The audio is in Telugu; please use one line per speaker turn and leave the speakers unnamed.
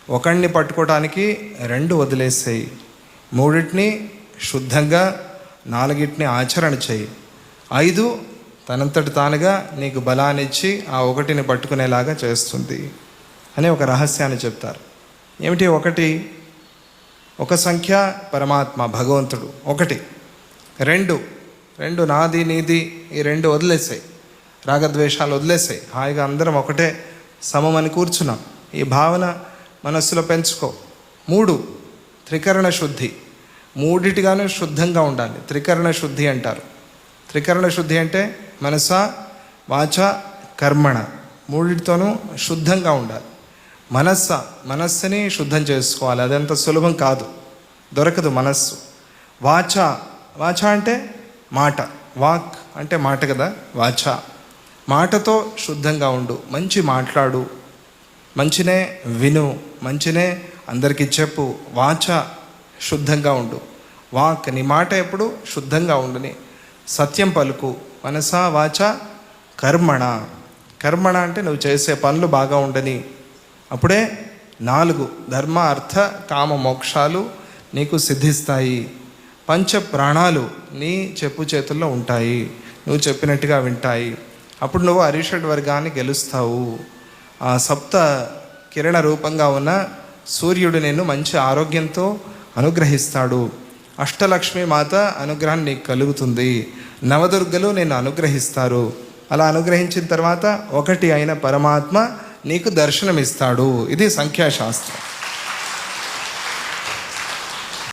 ఒకడిని పట్టుకోవడానికి 2 వదిలేసేయి, 3 శుద్ధంగా, 4 ఆచరణ చేయి, 5 తనంతటి తానుగా నీకు బలాన్నిచ్చి ఆ 1 పట్టుకునేలాగా చేస్తుంది అని ఒక రహస్యాన్ని చెప్తారు. ఏమిటి 1? ఒక సంఖ్య పరమాత్మ భగవంతుడు 1. 2 నాది నీది, ఈ 2 వదిలేసాయి, రాగద్వేషాలు వదిలేసాయి, హాయిగా అందరం ఒకటే సమమని కూర్చున్నాం, ఈ భావన మనస్సులో పెంచుకో. 3 త్రికరణ శుద్ధి, 3 శుద్ధంగా ఉండాలి, త్రికరణ శుద్ధి అంటారు. త్రికరణ శుద్ధి అంటే మనస వాచ కర్మణ 3 శుద్ధంగా ఉండాలి. మనస్సుని శుద్ధం చేసుకోవాలి, అదంత సులభం కాదు, దొరకదు మనస్సు. వాచ అంటే మాట, వాక్ అంటే మాట కదా, వాచ మాటతో శుద్ధంగా ఉండు, మంచి మాట్లాడు, మంచినే విను, మంచినే అందరికీ చెప్పు. వాచ శుద్ధంగా ఉండు, వాక్ నీ మాట ఎప్పుడు శుద్ధంగా ఉండుని, సత్యం పలుకు. మనస వాచ కర్మణ అంటే నువ్వు చేసే పనులు బాగా ఉండని, అప్పుడే 4 ధర్మ అర్థ కామ మోక్షాలు నీకు సిద్ధిస్తాయి. 5 ప్రాణాలు నీ చెప్పు చేతుల్లో ఉంటాయి, నువ్వు చెప్పినట్టుగా వింటాయి, అప్పుడు నువ్వు అరిషడ్ వర్గాన్ని గెలుస్తావు. ఆ 7 కిరణ రూపంగా ఉన్న సూర్యుడు నిన్ను మంచి ఆరోగ్యంతో అనుగ్రహిస్తాడు. అష్టలక్ష్మి మాత అనుగ్రహం నీకు కలుగుతుంది, నవదుర్గలు నిన్ను అనుగ్రహిస్తారు. అలా అనుగ్రహించిన తర్వాత 1 అయిన పరమాత్మ నీకు దర్శనమిస్తాడు. ఇది సంఖ్యాశాస్త్రం.